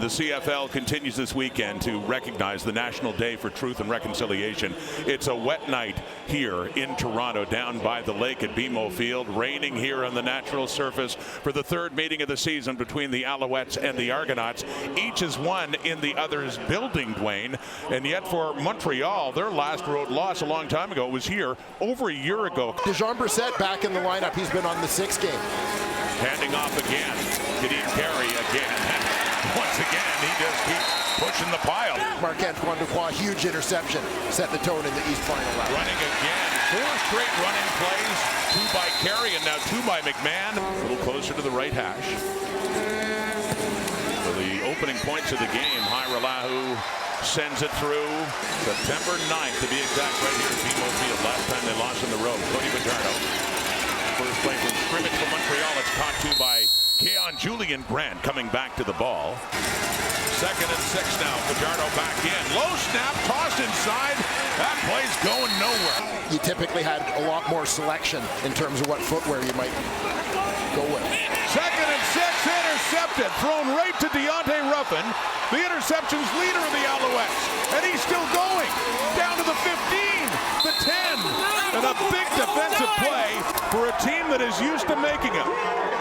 the CFL continues this weekend to recognize the National Day for Truth and Reconciliation. It's a wet night here in Toronto, down by the lake at BMO Field. Raining here on the natural surface for the third meeting of the season between the Alouettes and the Argonauts. Each is one in the other's building, Dwayne. And yet for Montreal, their last road loss a long time ago was here over a year ago. Jean Brissett back in the lineup. He's been on the 6th game. Handing off again. Carey again. Once again, he just keeps pushing the pile. Marc-Antoine Dubois, huge interception. Set the tone in the East final round. Running again. 4 straight running plays. 2 by Carey and now 2 by McMahon. A little closer to the right hash. For the opening points of the game, Hyralahu sends it through. September 9th, to be exact, right here at BMO Field. Last time they lost on the road. Cody Fajardo. First play from scrimmage for Montreal. It's caught to by Julian Grant coming back to the ball. 2nd and 6 now. Fajardo back in. Low snap, tossed inside. That play's going nowhere. You typically had a lot more selection in terms of what footwear you might go with. 2nd and 6, intercepted. Thrown right to Deontay Ruffin, the interceptions leader of the Alouettes. And he's still going. Down to the 15, the 10. And a big defensive play for a team that is used to making it.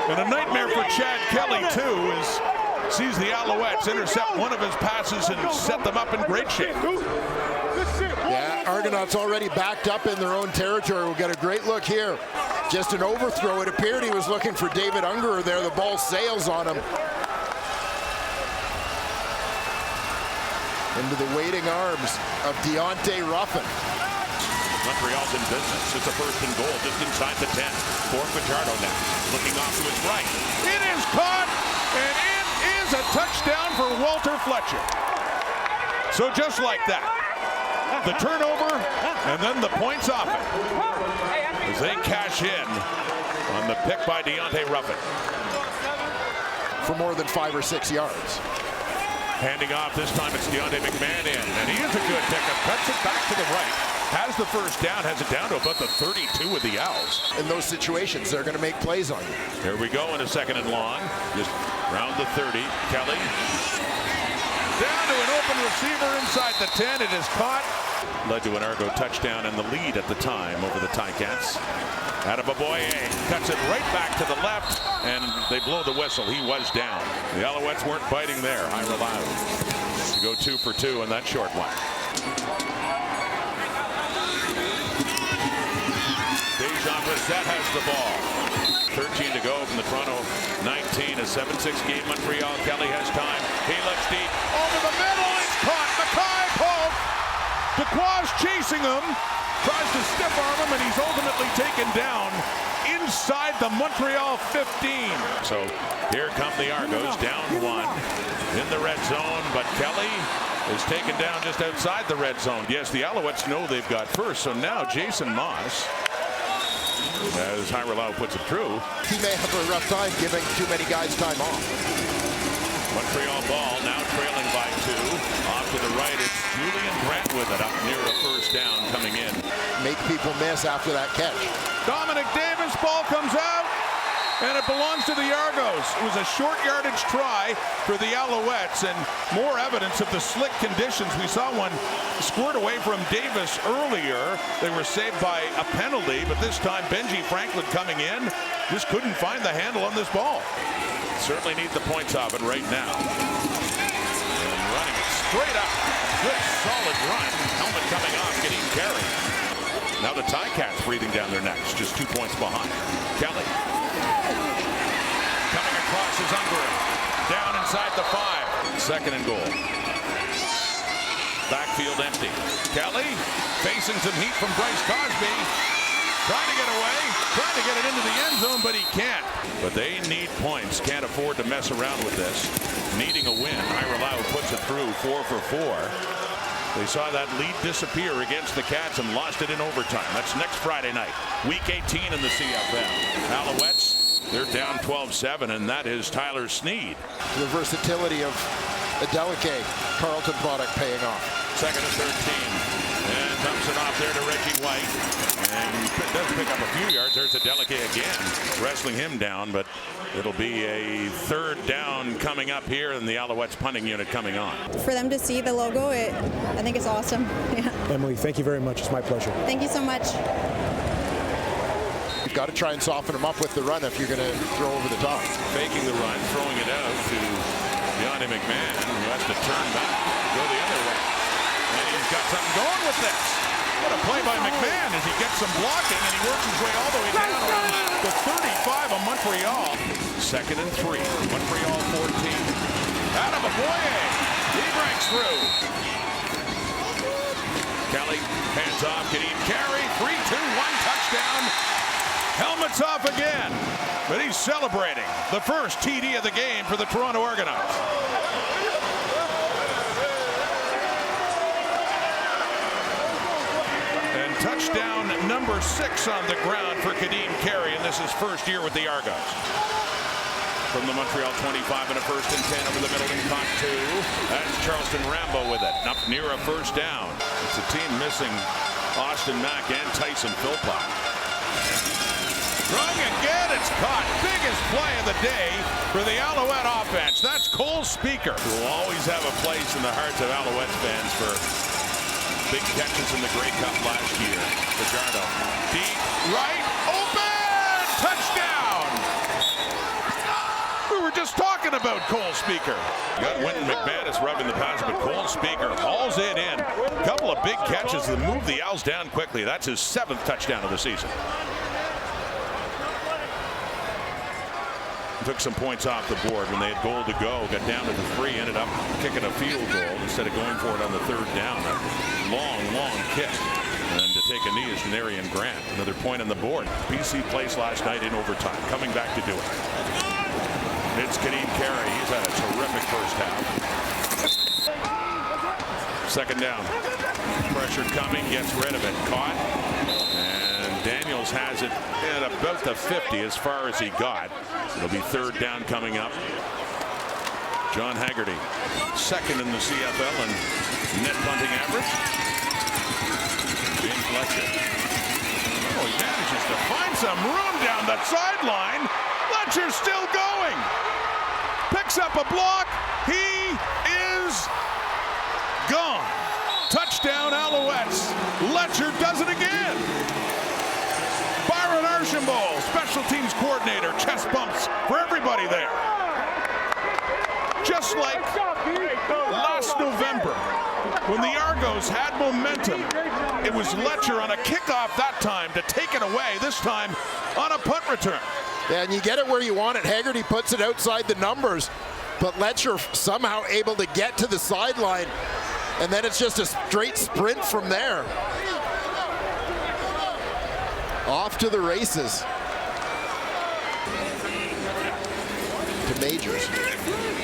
And a nightmare for Chad Kelly, too, as sees the Alouettes intercept one of his passes and set them up in great shape. Yeah, Argonauts already backed up in their own territory. We'll get a great look here. Just an overthrow. It appeared he was looking for David Ungerer there. The ball sails on him. Into the waiting arms of Deontay Ruffin. Montreal's in business. It's a 1st and goal just inside the 10. For Fajardo now. Looking off to his right. It is caught, and it is a touchdown for Walter Fletcher. So just like that, the turnover and then the points off it as they cash in on the pick by Deontay Ruffin. For more than 5 or 6 yards. Handing off, this time it's Deontay McMahon in, and he is a good pickup. Cuts it back to the right. Has the first down, has it down to about the 32 of the Owls. In those situations, they're going to make plays on you. Here we go in a 2nd and long. Just round the 30. Kelly. Down to an open receiver inside the 10. It is caught. Led to an Argo touchdown and the lead at the time over the Ticats. Adebaboye cuts it right back to the left, and they blow the whistle. He was down. The Alouettes weren't biting there. Hyralahu to go 2 for 2 in that short one. Jean Brissett has the ball. 13 to go from the Toronto 19. A 7-6 game. Montreal. Kelly has time. He looks deep. Over the middle. It's caught. Mackay Pope. Dubois chasing him. Tries to stiff arm him, and he's ultimately taken down inside the Montreal 15. So here come the Argos. Down 1 in the red zone. But Kelly is taken down just outside the red zone. Yes, the Alouettes know they've got first. So now Jason Moss, as Hyralau puts it through. He may have a rough time giving too many guys time off. Montreal ball now trailing by 2. Off to the right, it's Julian Grant with it up near a first down coming in. Make people miss after that catch. Dominic Davis, ball comes out, and it belongs to the Argos. It was a short yardage try for the Alouettes, and more evidence of the slick conditions. We saw one squirt away from Davis earlier. They were saved by a penalty, but this time Benji Franklin coming in just couldn't find the handle on this ball. Certainly need the points off it right now. And running it straight up. Good solid run. Helmet coming off, getting carried. Now the Ticats breathing down their necks, just 2 points behind. Kelly. Coming across is Ungerer. Down inside the 5. 2nd and goal. Backfield empty. Kelly facing some heat from Bryce Cosby. Trying to get away. Trying to get it into the end zone, but he can't. But they need points. Can't afford to mess around with this. Needing a win. Hyralau puts it through 4 for 4. They saw that lead disappear against the Cats and lost it in overtime. That's next Friday night. Week 18 in the CFL. Alouettes, they're down 12-7, and that is Tyler Sneed. The versatility of a delicate Carleton product paying off. Second and 13. And dumps it off there to Reggie White. And he does pick up a few yards. There's Adeleke again, wrestling him down, but it'll be a third down coming up here, and the Alouettes punting unit coming on. For them to see the logo, I think it's awesome. Yeah. Emily, thank you very much. It's my pleasure. Thank you so much. You've got to try and soften them up with the run if you're going to throw over the top. Faking the run, throwing it out to Deontay McMahon, who has to turn back, go the other way. And he's got something going with this. What a play by McMahon as he gets some blocking, and he works his way all the way down around the 35 of Montreal. Second and 3. Montreal 14. Adam Aboye. He breaks through. Kelly hands off. Kadeem Carey. 3-2-1 touchdown. Helmets off again. But he's celebrating the first TD of the game for the Toronto Argonauts. And touchdown number 6 on the ground for Kadeem Carey, and this is first year with the Argos. From the Montreal 25 and a first and 10 over the middle and caught 2. That's Charleston Rambo with it. Up near a first down. It's a team missing Austin Mack and Tyson Philpott. Strung again, it's caught. Biggest play of the day for the Alouette offense. That's Cole Speaker, who will always have a place in the hearts of Alouettes fans for big catches in the Grey Cup last year. Fajardo, deep right, open, touchdown! We were just talking about Cole Speaker. Got Wynton McManus rubbing the pass, but Cole Speaker hauls it in. A couple of big catches that move the Owls down quickly. That's his 7th touchdown of the season. Took some points off the board when they had goal to go, got down to the 3, ended up kicking a field goal instead of going for it on the 3rd down. A long kick. And to take a knee is Janarian Grant. Another point on the board. BC placed last night in overtime, coming back to do it. It's Kadeem Carey. He's had a terrific first half. Second down. Pressure coming, gets rid of it. Caught. Daniels has it at about the 50 as far as he got. It'll be 3rd down coming up. John Haggerty, 2nd in the CFL in net punting average. James Letcher. Oh, he manages to find some room down the sideline. Letcher's still going. Picks up a block. He is gone. Touchdown Alouettes. Letcher does it again. Byron Archambault, special teams coordinator, chest bumps for everybody there. Just like last November, when the Argos had momentum, it was Letcher on a kickoff that time to take it away, this time on a punt return. Yeah, and you get it where you want it. Haggerty puts it outside the numbers, but Letcher somehow able to get to the sideline, and then it's just a straight sprint from there. Off to the races. To Majors.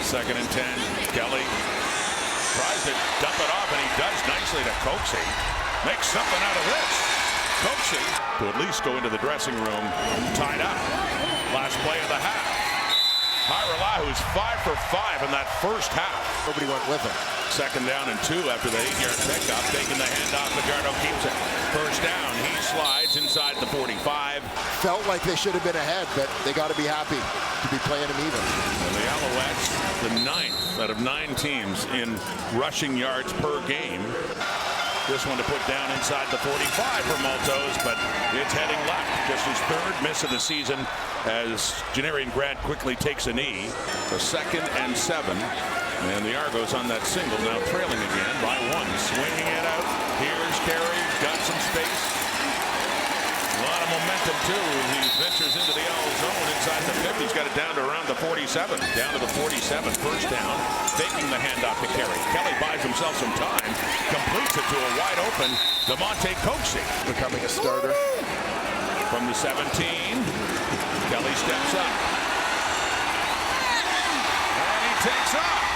2nd and 10. Kelly tries to dump it off, and he does nicely to Coxie. Makes something out of this. Coxie to at least go into the dressing room tied up. Last play of the half. Hyra, who's 5 for 5 in that first half. Nobody went with him. 2nd down and 2 after the 8-yard pickup. Taking the handoff, Fajardo keeps it. First down, he slides inside the 45. Felt like they should have been ahead, but they got to be happy to be playing them even. And the Alouettes, the 9th out of 9 teams in rushing yards per game. This one to put down inside the 45 for Maltos, but it's heading left. Just his 3rd miss of the season as Janarian Grant quickly takes a knee. The 2nd and 7. And the Argos on that single, now trailing again by 1. Swinging it out. Here's Carey. Got some space. A lot of momentum, too. He ventures into the Owl zone inside the 50. He's got it down to around the 47. Down to the 47. First down. Faking the handoff to Carey. Kelly buys himself some time. Completes it to a wide open Demonte Coxie. Becoming a starter. From the 17. Kelly steps up. And he takes off.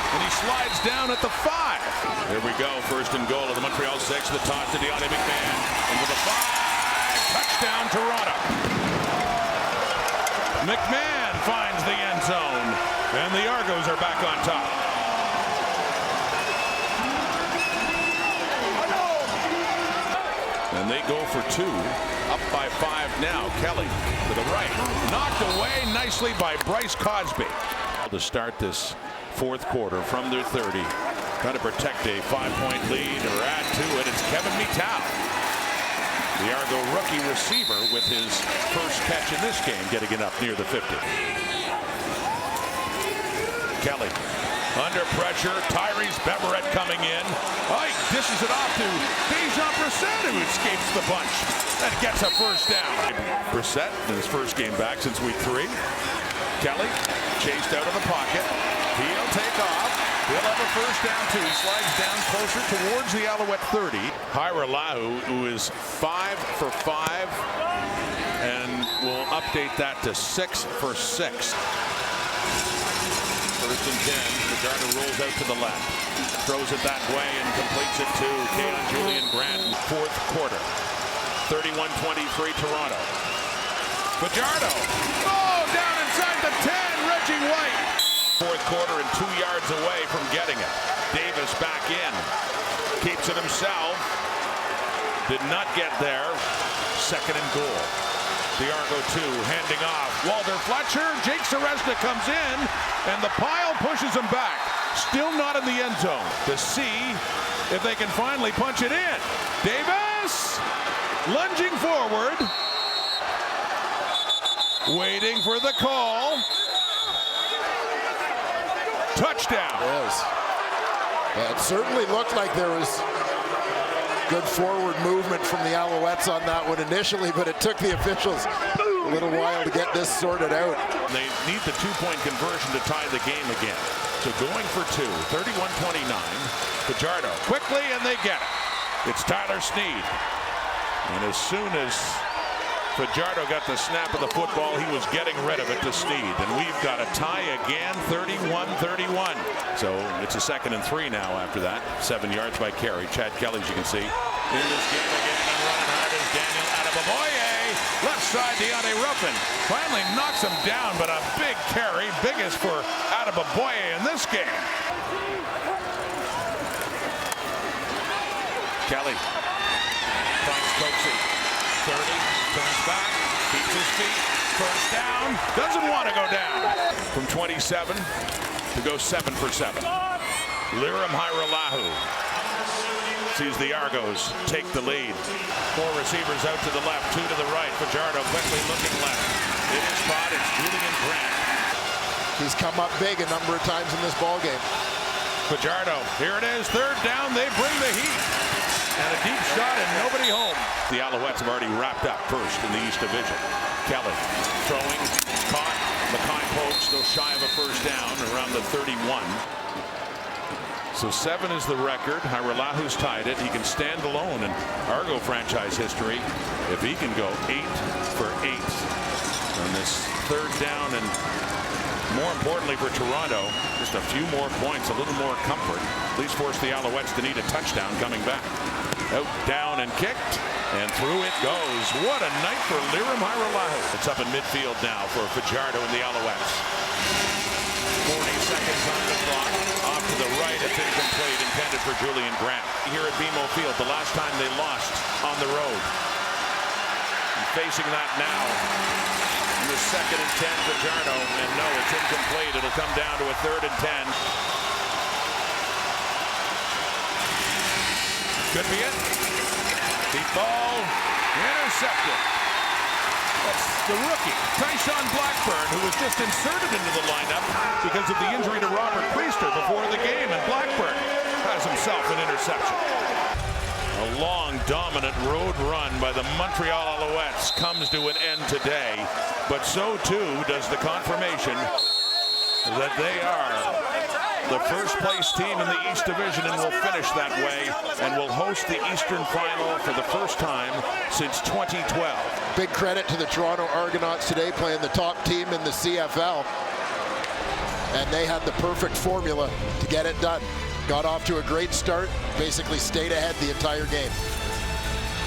And he slides down at the 5. Here we go. First and goal of the Montreal 6. The toss to Deontay McMahon. Into the 5. Touchdown, Toronto. McMahon finds the end zone. And the Argos are back on top. go for two. Up by 5 now. Kelly to the right. Knocked away nicely by Bryce Cosby. To start this fourth quarter from their 30. Trying to protect a 5-point lead or add to it. It's Kevin Mitau, the Argo rookie receiver, with his first catch in this game, getting it up near the 50. Kelly under pressure. Tyrese Beverett coming in. Ike dishes it off to Dejan Brissett, who escapes the bunch and gets a first down. Brissett in his first game back since week 3. Kelly chased out of the pocket. He'll take off. He'll have a first down too. He slides down closer towards the Alouette 30. Lahu, who is 5 for 5, and will update that to 6 for 6. First and 10. Fajardo rolls out to the left. Throws it that way and completes it to Keon Julian Grant in fourth quarter. 31-23 Toronto. Fajardo. Oh, down inside the 10. Reggie White. Fourth quarter and 2 yards away from getting it. Davis back in. Keeps it himself. Did not get there. Second and goal. The Argo 2 handing off. Walter Fletcher. Jake Seresta comes in, and the pile pushes him back. Still not in the end zone. To see if they can finally punch it in. Davis lunging forward. Waiting for the call. Touchdown. Yes. Yeah, it certainly looked like there was good forward movement from the Alouettes on that one initially, but it took the officials a little while to get this sorted out. They need the 2-point conversion to tie the game again. So going for 2, 31-29. Fajardo quickly, and they get it. It's Tyler Snead. And as soon as Fajardo got the snap of the football, he was getting rid of it to Snead. And we've got a tie again, 31-31. So it's a 2nd and 3 now after that. 7 yards by carry. Chad Kelly, as you can see, in this game again, and running hard is Daniel Adeboboye. Left side, Deontay Ruffin finally knocks him down, but a big carry, biggest for Adeboboye in this game. Kelly finds Coxie. 30, turns back, keeps his feet, first down, doesn't want to go down. From 27 to go 7 for 7. Lirim Hajrullahu sees the Argos take the lead. 4 receivers out to the left, 2 to the right. Fajardo quickly looking left. In his spot, it's Julian Grant. He's come up big a number of times in this ball game. Fajardo, here it is, 3rd down, they bring the heat. And a deep shot and nobody home. The Alouettes have already wrapped up first in the East Division. Kelly throwing, caught. Mackay Pope still shy of a first down around the 31. So 7 is the record. Hajrulahu's tied it. He can stand alone in Argo franchise history if he can go 8 for 8 on this 3rd down, and more importantly for Toronto, just a few more points, a little more comfort. At least force the Alouettes to need a touchdown coming back. Out, down, and kicked, and through it goes. What a night for Lirim Hajrullahu. It's up in midfield now for Fajardo and the Alouettes. 40 seconds on the clock. Off to the right, it's incomplete, intended for Julian Grant. Here at BMO Field, the last time they lost on the road. And facing that now. The 2nd and 10 for Fajardo, and no, it's incomplete. It'll come down to a 3rd and 10. Could be it. Deep ball, intercepted. That's the rookie, Tyshawn Blackburn, who was just inserted into the lineup because of the injury to Robert Priester before the game, and Blackburn has himself an interception. A long, dominant road run by the Montreal Alouettes comes to an end today, but so too does the confirmation that they are the first place team in the East Division and will finish that way and will host the Eastern Final for the first time since 2012. Big credit to the Toronto Argonauts today, playing the top team in the CFL. And they had the perfect formula to get it done. Got off to a great start, basically stayed ahead the entire game.